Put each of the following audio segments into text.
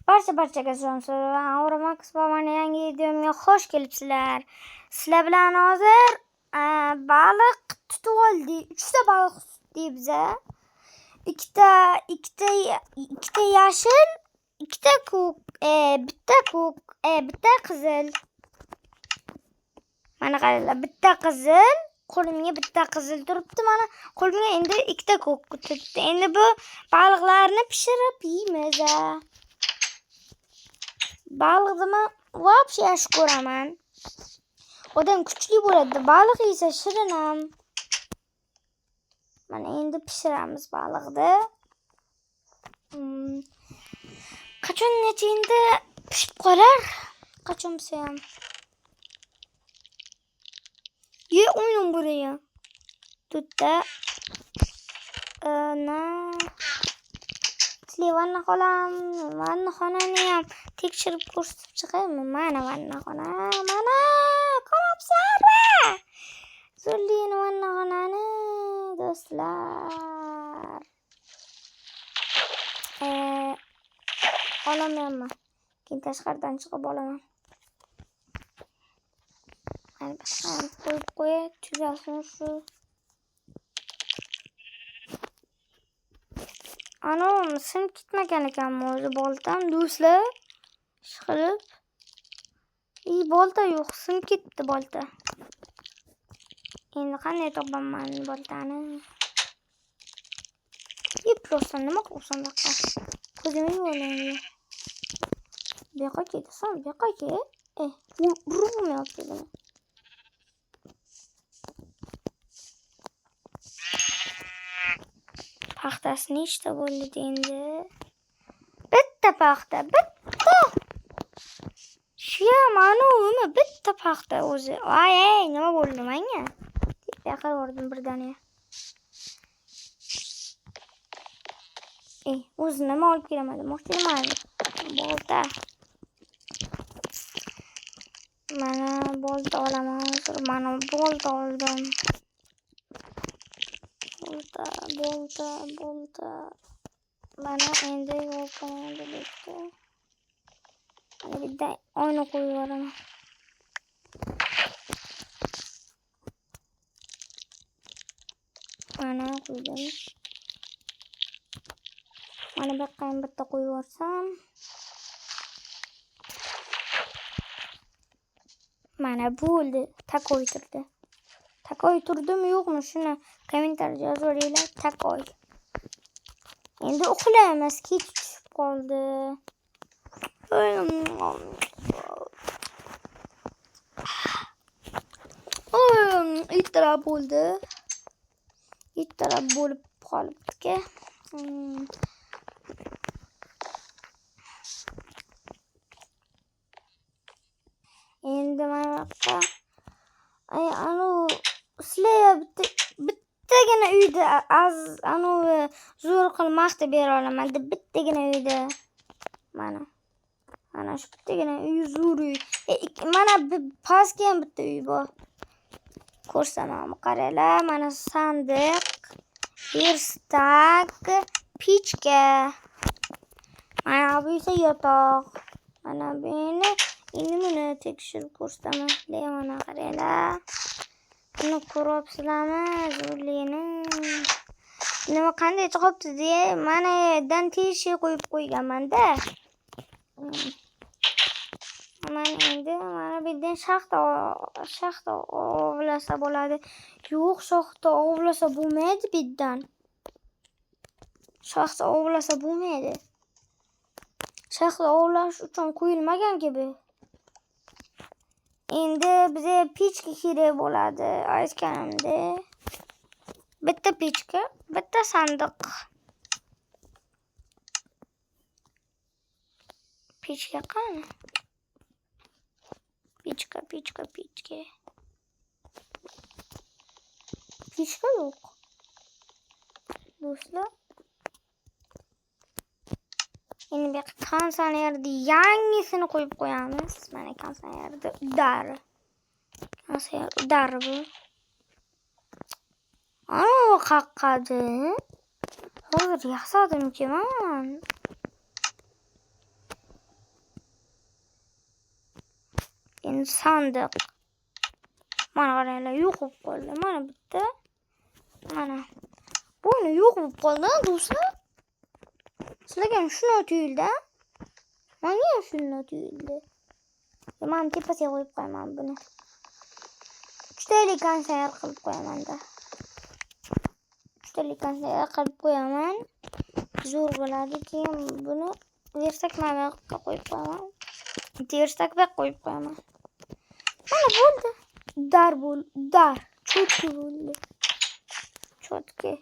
Barchaga jonsiz va Auramax Bobani yangi videomga xush kelibsizlar. Sizlar bilan hozir baliq tutib oldik. 3 ta baliq tutdik biza. Ikkita yashil, ikkita ko'k, bitta qizil. Mana qaranglar, bitta qizil, qo'limga bitta qizil turibdi. Mana qo'limga endi ikkita ko'k turibdi. Endi bu baliqlarni pishirib yeymiz. Baliqni men вообще yaxshi ko'raman. Odam kuchli bo'ladi. Baliq yesa shirin ham. Mana endi pishiramiz baliqni. Qachongacha endi pishib qolar? Qachon bo'lsa ham. Ye o'yin buraya. Tutda. Vanna xonani ham tekshirib ko'rsatib chiqaymi? Mana vanna xona. Mana ko'ribsizmi? Zo'rligini vanna xonani do'stlar. Olamanmi? Keyin tashqaridan chiqib olaman. Qo'yib qo'yay, tugasin shu. Ana sim ketmagan ekanmi o'zi boltam do'stlar? Ishqilib. Bolta yo'q, sim ketdi bolta. Endi qanday topaman boltani? Просто nima qilsam buyoqqa? Ko'zimni yo'layman. Bu yoqqa ketasan, bu yoqqa ket. Urmayapti. Paxtasi nechta bo'ldi endi? Bitta paxta, bitta. Shu mana uni bitta paxta o'zi. Ay, nima bo'ldi menga? Bu yoqqa bordim birdaniga. O'zi nima olib kelmadim? O'xshayman. Bolta. Mana bolta olaman. Mana bolta oldim. Bolta. Mana endi yo'qoldi bitta. Mana bitta oyna qo'yib yuboraman. Mana qo'ydim. Mana bu yoqqa bitta qo'yib yuborsam. Mana bo'ldi. Takoy turdi. Takoy turdimi yo'qmi? Shuni kommentariyada yozinglar. Takoy. Endi uxlaymiz, kech tushib qoldi. Ertalab bo'ldi. Ertalab bo'lib qolibdi. Endi mana sizlar bittagina uyda zo'r qilib maqta bera olaman deb bittagina uyda mana shu bittagina uy zo'r uy. Mana pastga ham bitta uy bor. Ko'rsanaman, qaranglar, mana sandiq, verstak, pechka. Mana bu esa yotoq. Mana buni endi tekshirib ko'rsataman. Mana qaranglar. Buni ko'ryapsizlarmi? Zo'rligini. Nima qanday chiqibdi deya, mana dantishi qo'yib qo'yganman-da. Mana endi mana bu yerdan shaxta ovlasa bo'ladi. Yo'q, shaxta ovlasa bo'lmaydi bu yerdan. Shaxta ovlasa bo'lmaydi. Shaxta ovlash uchun qo'yilmagan-ki bu. Endi bizga pechka kerak bo'ladi, aytganimdek. Bitta pechka, bitta sandiq. Pechka qani? Pechka. Pechka yo'q. Do'stlar. Endi bu konsernerda yangisini qo'yib qo'yamiz. Mana konsernerda udar bu. Ana qaqqadi. Hozir yaxshidim-ki men. sandiq. Mana qaranglar, yo'q bo'lib qoldi. Mana bitta. Mana. Buni yo'q bo'lib qoldi, do'stlar. Sizlarga ham shunday tuyuldi. Menga ham shunday tuyuldi. Men tepasiga qo'yib qo'yaman buni. 3 talik konserv qilib qo'yaman-da. 3 talik konserv qilib qo'yaman. Zo'r bo'ladi. Keyin buni versak mana yoqqa qo'yib qo'yaman. Versak va qo'yib qo'yaman. Mana bo'ldi. Dar. Cho'tki bo'ldi. Cho'tki.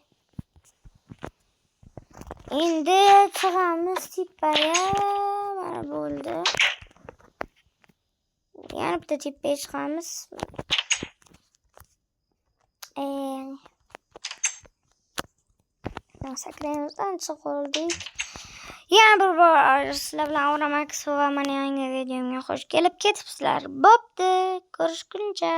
Endi chiqamiz tepaga. Mana bo'ldi. Yana bitta tepaga chiqamiz. Sakrayimizdan chiqib qoldik. Yana bir bor sizlar bilan Avramax va mana yangi videomga xush kelib ketibsizlar. Bo'pti, ko'rishguncha.